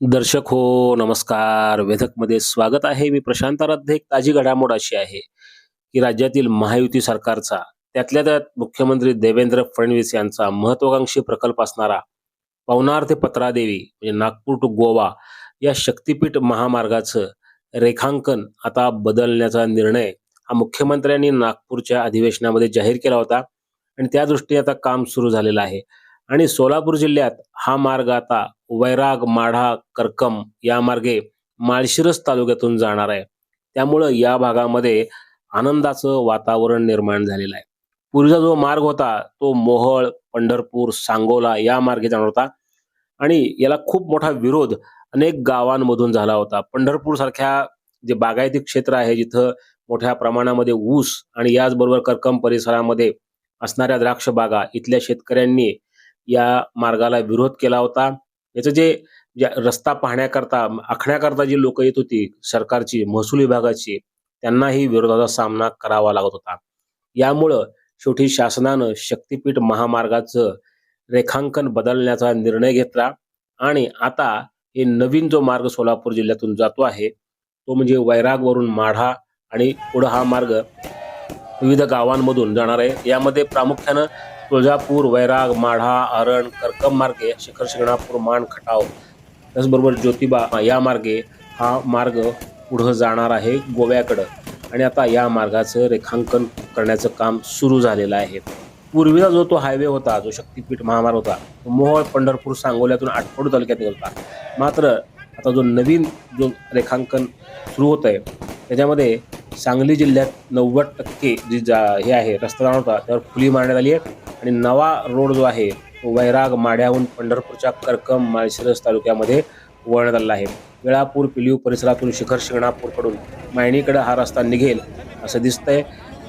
दर्शक हो, नमस्कार. वेधकमध्ये स्वागत आहे. मी प्रशांत आराध्य. एक ताजी घडामोड अशी आहे, की राज्यातील महायुती सरकारचा त्यातल्या त्यात मुख्यमंत्री देवेंद्र फडणवीस यांचा महत्वाकांक्षी प्रकल्प असणारा पवनार ते पत्रादेवी म्हणजे नागपूर टू गोवा या शक्तिपीठ महामार्गाचं रेखांकन आता बदलण्याचा निर्णय हा मुख्यमंत्र्यांनी नागपूरच्या अधिवेशनामध्ये जाहीर केला होता आणि त्या दृष्टीने आता काम सुरू झालेलं आहे. आणि सोलापूर जिल्ह्यात हा मार्ग आता वैराग, माढा, करकम या मार्गे माळशिरस तालुक्यातून जाणार आहे. त्यामुळं या भागामध्ये आनंदाचं वातावरण निर्माण झालेलं आहे. पूर्वीचा जो मार्ग होता तो मोहोळ, पंढरपूर, सांगोला या मार्गे जाणार होता आणि याला खूप मोठा विरोध अनेक गावांमधून झाला होता. पंढरपूर सारख्या जे बागायती क्षेत्र आहे जिथं मोठ्या प्रमाणामध्ये ऊस आणि याचबरोबर करकम परिसरामध्ये असणाऱ्या द्राक्ष बागा इथल्या शेतकऱ्यांनी या मार्गाला विरोध केला होता. याचं जे रस्ता पाहण्याकरता, आखण्याकरता जी लोक येत होती सरकारची, महसूल विभागाची, त्यांनाही विरोधाचा सामना करावा लागत होता. यामुळं शेवटी शासनानं शक्तिपीठ महामार्गाचं रेखांकन बदलण्याचा निर्णय घेतला आणि आता हे नवीन जो मार्ग सोलापूर जिल्ह्यातून जातो आहे, तो म्हणजे वैरागवरून माढा आणि पुढं हा मार्ग विविध गावांमधून जाणार आहे. यामध्ये प्रामुख्यानं तुळजापूर, वैराग, माढा, अरण, करकम मार्गे शिखर शिंगणापूर, मान, खटाव त्याचबरोबर ज्योतिबा या मार्गे हा मार्ग पुढं जाणार आहे गोव्याकडं आणि आता या मार्गाचं रेखांकन करण्याचं काम सुरू झालेलं आहे. पूर्वीचा जो तो हायवे होता, जो शक्तिपीठ महामार्ग होता, तो मोहोळ, पंढरपूर, सांगोल्यातून आटपाडी तालुक्यात निघत होता. मात्र आता जो नवीन जो रेखांकन सुरू होत आहे त्याच्यामध्ये सांगली जिल्ह्यात 90% हे आहे रस्ता जाणार होता त्यावर फुली मारण्यात आली आहे आणि नवा रोड जो आहे तो वैराग, माढ्याहून पंढरपूरच्या करकम, माळशिरस तालुक्यामध्ये वळण्यात आलेला आहे. वेळापूर, पिलीव परिसरातून शिखर शिंगणापूरकडून मायणीकडे हा रस्ता निघेल असं दिसतंय.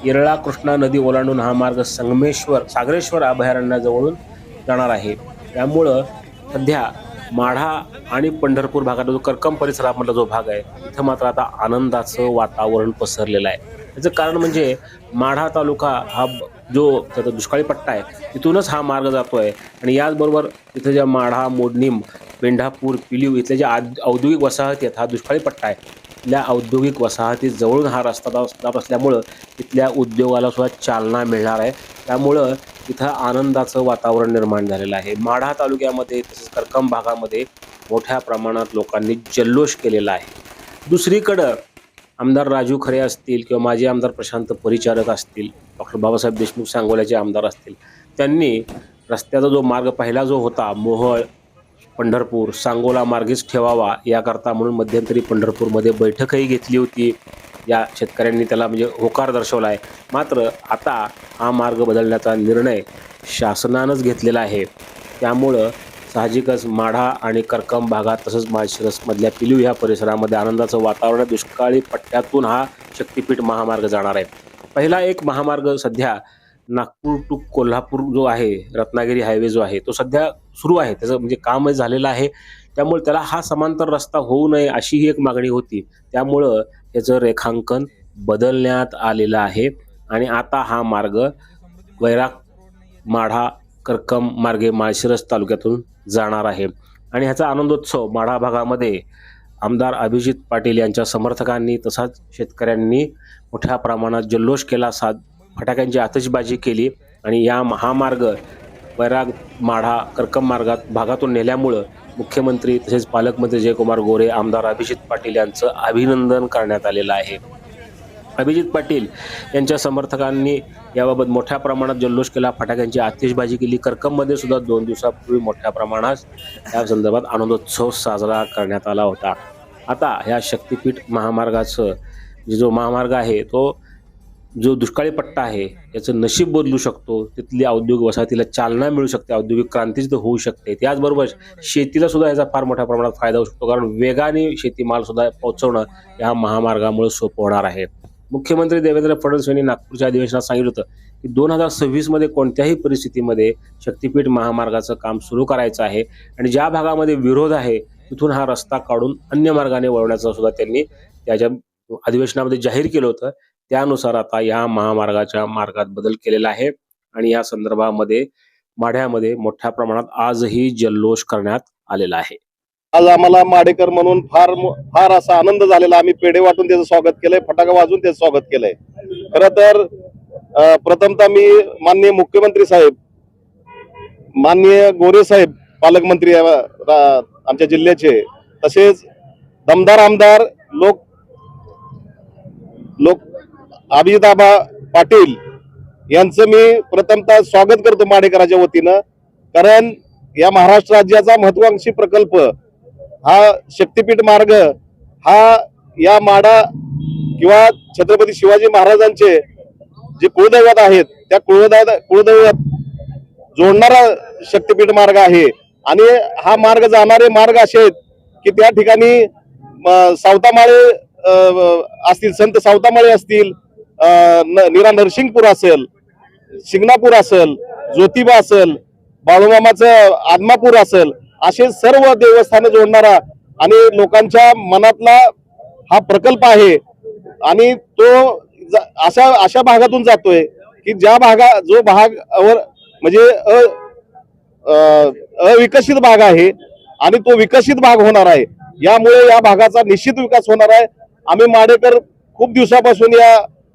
येरळा कृष्णा नदी ओलांडून हा मार्ग सागरेश्वर अभयारण्याजवळून जाणार आहे. त्यामुळं सध्या माढा आणि पंढरपूर भागात जो करकम परिसरामधला जो भाग आहे तिथं मात्र आता आनंदाचं वातावरण पसरलेलं आहे. याचं कारण म्हणजे माढा तालुका हा जो त्याचा दुष्काळी पट्टा आहे तिथूनच हा मार्ग जातोय आणि याचबरोबर तिथं ज्या माढा, मोडणीम, पेंढापूर, पिलीव इथल्या ज्या औद्योगिक वसाहती आहेत हा दुष्काळी पट्टा आहे. इथल्या औद्योगिक वसाहती जवळून हा रस्ता जात असल्यामुळं तिथल्या उद्योगाला सुद्धा चालना मिळणार आहे. त्यामुळं इथं आनंदाचं वातावरण निर्माण झालेलं आहे. माढा तालुक्यामध्ये तसंच करकम भागामध्ये मोठ्या प्रमाणात लोकांनी जल्लोष केलेला आहे. दुसरीकडं आमदार राजू खरे असतील किंवा माजी आमदार प्रशांत परिचारक असतील, डॉक्टर बाबासाहेब देशमुख सांगोल्याचे आमदार असतील, त्यांनी रस्त्याचा जो मार्ग पहिला जो होता मोहोळ, पंढरपूर, सांगोला मार्गेच ठेवावा याकरता म्हणून मध्यंतरी पंढरपूरमध्ये बैठकही घेतली होती. या शेतकऱ्यांनी त्याला म्हणजे होकार दर्शवला आहे. मात्र आता हा मार्ग बदलण्याचा निर्णय शासनानंच घेतलेला आहे. त्यामुळं साहजिकच माढा आणि करकम भागात तसंच माळशिरसमधल्या पिलीव या परिसरामध्ये आनंदाचं वातावरण, दुष्काळी पट्ट्यातून हा शक्तिपीठ महामार्ग जाणार आहे. पहिला एक महामार्ग सध्या नागपूर टू कोल्हापूर जो आहे, रत्नागिरी हायवे जो आहे तो सध्या सुरू आहे. त्याचं म्हणजे कामच झालेलं आहे. त्यामुळे त्याला हा समांतर रस्ता होऊ नये अशी ही एक मागणी होती. त्यामुळं याचं रेखांकन बदलण्यात आलेलं आहे आणि आता हा मार्ग वैराग, माढा, करकम मार्गे माळशिरस तालुक्यातून जाणार आहे आणि ह्याचा आनंदोत्सव माढा भागामध्ये आमदार अभिजित पाटील यांच्या समर्थकांनी तसाच शेतकऱ्यांनी मोठ्या प्रमाणात जल्लोष केला, फटाक्यांची आतषबाजी केली आणि या महामार्ग वैराग, माढा, करकम भागातून नेल्यामुळं मुख्यमंत्री तसेच पालकमंत्री जयकुमार गोरे, आमदार अभिजित पाटील यांचं अभिनंदन करण्यात आलेलं आहे. अभिजित पाटील यांच्या समर्थकांनी याबाबत मोठ्या प्रमाणात जल्लोष केला, फटाक्यांची आतिषबाजी केली. करकममध्ये सुद्धा 2 दिवसापूर्वी मोठ्या प्रमाणात या संदर्भात आनंदोत्सव साजरा करण्यात आला होता. आता ह्या शक्तिपीठ महामार्गाचं जो महामार्ग आहे तो जो दुष्काळी पट्टा आहे याचं नशीब बदलू शकतो. तिथली औद्योगिक वसाहतीला चालना मिळू शकते, औद्योगिक क्रांती तिथं होऊ शकते. त्याचबरोबर शेतीला सुद्धा याचा फार मोठ्या प्रमाणात फायदा होऊ शकतो, कारण वेगाने शेतीमाल सुद्धा पोहोचवणं या महामार्गामुळे सोपं होणार आहे. मुख्यमंत्री देवेंद्र फडणवीस यांनी नागपूरच्या अधिवेशनात सांगितलं होतं की 2026 मध्ये कोणत्याही परिस्थितीमध्ये शक्तिपीठ महामार्गाचं काम सुरू करायचं आहे आणि ज्या भागामध्ये विरोध आहे तिथून हा रस्ता काढून अन्य मार्गाने वळवण्याचं सुद्धा त्यांनी त्याच्या अधिवेशनामध्ये जाहीर केलं होतं. त्यानुसार आता या महामार्गाच्या मार्गात बदल केलेला आहे आणि या संदर्भामध्ये माढ्यामध्ये मोठ्या प्रमाणात आजही जल्लोष करण्यात आलेला आहे. आज आम्हाला माडेकर म्हणून फार असा आनंद झालेला. आम्ही पेढे वाटून त्याचं स्वागत केलंय, फटाका वाजून त्याचं स्वागत केलंय. खरं तर प्रथमतः मी माननीय मुख्यमंत्री साहेब, माननीय गोरे साहेब पालकमंत्री आमच्या जिल्ह्याचे, तसेच दमदार आमदार लोक अभिजितआबा पाटील यांचं मी प्रथमतः स्वागत करतो माडेकरांच्या वतीनं. कारण या महाराष्ट्र राज्याचा महत्वाकांक्षी प्रकल्प हा शक्तीपीठ मार्ग हा या माडा किंवा छत्रपती शिवाजी महाराजांचे जे कुळदैवत आहेत त्या कुळदैवत जोडणारा शक्तीपीठ मार्ग आहे. आणि हा मार्ग जाणारे मार्ग असे आहेत की त्या ठिकाणी सावतामाळे असतील, संत सावतामाळे असतील, नीरा नरसिंगपूर असेल, शिंगणापूर असेल, ज्योतिबा असेल, बाळूमामाचं आदमापूर असेल, असे सर्व देवस्थाने जोडणारा आणि लोकांच्या मनातला हा प्रकल्प आहे. आणि तो अशा भागातून जातोय की जो भाग म्हणजे अविकसित भाग आहे आणि तो विकसित भाग होणार आहे. यामुळे या भागाचा निश्चित विकास होणार आहे. आम्ही माडेकर खूप दिवसापासून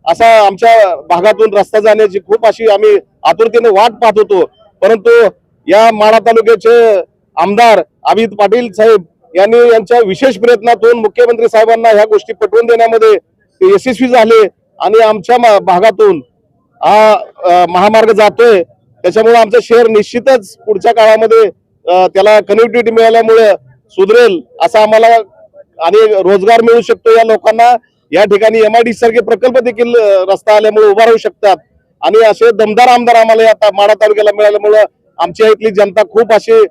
असा आमच्या भागातून रस्ता जाण्याची खूप अशी आम्ही आतुरतेने वाट पाहत होतो. परंतु या माढा तालुक्याचे आमदार अभिजित पाटील साहेब यांनी यांच्या विशेष प्रयत्नातून मुख्यमंत्री साहेबांना ह्या गोष्टी पटवून देण्यामध्ये ते यशस्वी झाले आणि आमच्या भागातून हा महामार्ग जातोय. त्याच्यामुळे आमचं शहर निश्चितच पुढच्या काळामध्ये त्याला कनेक्टिव्हिटी मिळाल्यामुळे सुधरेल असं आम्हाला आणि रोजगार मिळू शकतो या लोकांना. या ठिकाणी MIDC सारखे प्रकल्प देखील रस्ता आल्यामुळे उभा राहू शकतात. आणि असे दमदार आमदार आम्हाला आता माढा तालुक्याला मिळाल्यामुळे आमच्या इथली जनता खूप अशी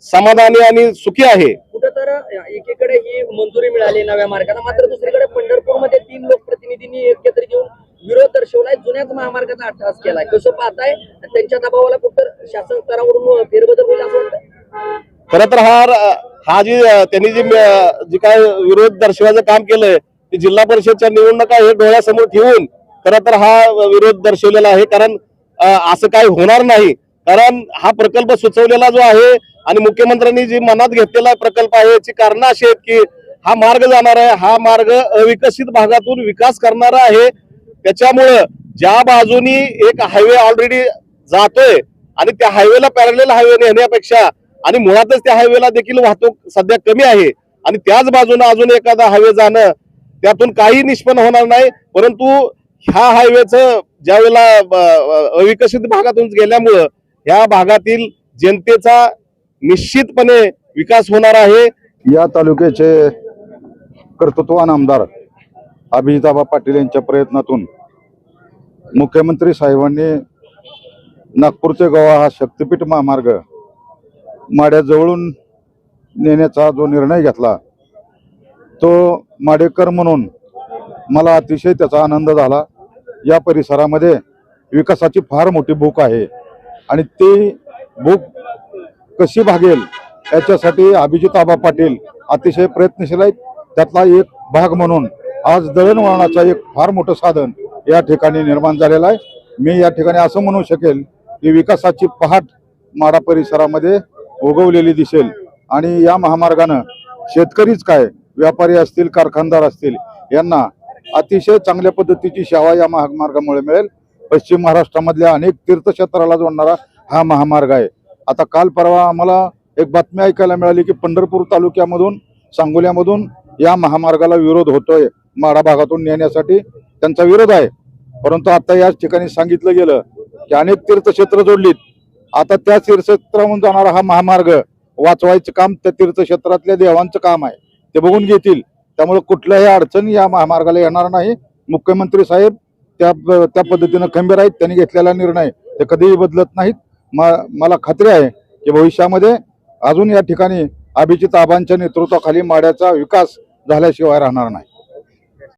समाधानी आणि सुखी आहे. कुठं तर एकीकडे ही मंजुरी मिळाली नव्या मार्गाला, मात्र दुसरीकडे पंढरपूरमध्ये 3 लोकप्रतिनिधींनी एकत्र येऊन विरोध दर्शवलाय, जुन्याच महामार्गाचा अट्टहास केलाय. कसं पाहताय? त्यांच्या दबावाला कुठं शासन स्तरावरून फेरबदल होईल असं वाटतं? खरं तर हा त्यांनी जी काय विरोध दर्शवायचं काम केलंय ते जिल्हा परिषदच्या निवडणुका हे डोळ्यासमोर ठेवून खरं तर हा विरोध दर्शवलेला आहे. कारण असं काही होणार नाही. कारण हा प्रकल्प सुचवलेला जो आहे आणि मुख्यमंत्र्यांनी जी मनात घेतलेला प्रकल्प आहे याची कारण अशी आहेत की हा मार्ग जाणार आहे, हा मार्ग अविकसित भागातून विकास करणारा आहे. त्याच्यामुळं ज्या बाजूनी एक हायवे ऑलरेडी जातोय आणि त्या हायवेला पॅरलल हायवे नेण्यापेक्षा आणि मुळातच त्या हायवेला देखील वाहतूक सध्या कमी आहे आणि त्याच बाजूने अजून एखादा हायवे जाणं त्यातून काही निष्पन्न होणार नाही. परंतु ह्या हायवेचं ज्यावेळेला अविकसित भागातून गेल्यामुळं ह्या भागातील जनतेचा निश्चितपणे विकास होणार आहे. या तालुक्याचे कर्तृत्ववान आमदार अभिजितआबा पाटील यांच्या प्रयत्नातून मुख्यमंत्री साहेबांनी नागपूर ते गोवा हा शक्तीपीठ महामार्ग माड्याजवळून नेण्याचा जो निर्णय घेतला तो माडेकर म्हणून मला अतिशय त्याचा आनंद झाला. या परिसरामध्ये विकासाची फार मोठी भूक आहे आणि ती भूक कशी भागेल याच्यासाठी अभिजितआबा पाटील अतिशय प्रयत्नशील आहेत. त्यातला एक भाग म्हणून आज दळणवळणाचा एक फार मोठं साधन या ठिकाणी निर्माण झालेलं आहे. मी या ठिकाणी असं म्हणू शकेल की विकासाची पहाट माढा परिसरामध्ये उगवलेली दिसेल आणि या महामार्गानं शेतकरीच काय, व्यापारी असतील, कारखानदार असतील, यांना अतिशय चांगल्या पद्धतीची सेवा या महामार्गामुळे मिळेल. पश्चिम महाराष्ट्रामधल्या अनेक तीर्थक्षेत्राला जोडणारा हा महामार्ग आहे. आता काल परवा आम्हाला एक बातमी ऐकायला मिळाली की पंढरपूर तालुक्यामधून, सांगोल्यामधून या महामार्गाला विरोध होतोय. माढा भागातून नेण्यासाठी त्यांचा विरोध आहे. परंतु आता याच ठिकाणी सांगितलं गेलं की अनेक तीर्थक्षेत्र जोडलीत. आता त्या तीर्थक्षेत्रामधून जाणारा हा महामार्ग वाचवायचं काम त्या तीर्थक्षेत्रातल्या देवांचं काम आहे, ते बघून घेतील. त्यामुळे कुठल्याही अडचण या महामार्गाला येणार नाही. मुख्यमंत्री साहेब त्या पद्धतीनं खंबीर आहेत. त्यांनी घेतलेला निर्णय ते कधीही बदलत नाहीत. मला खात्री आहे की भविष्यामध्ये अजून या ठिकाणी अभिजित आबांच्या नेतृत्वाखाली माड्याचा विकास झाल्याशिवाय राहणार नाही.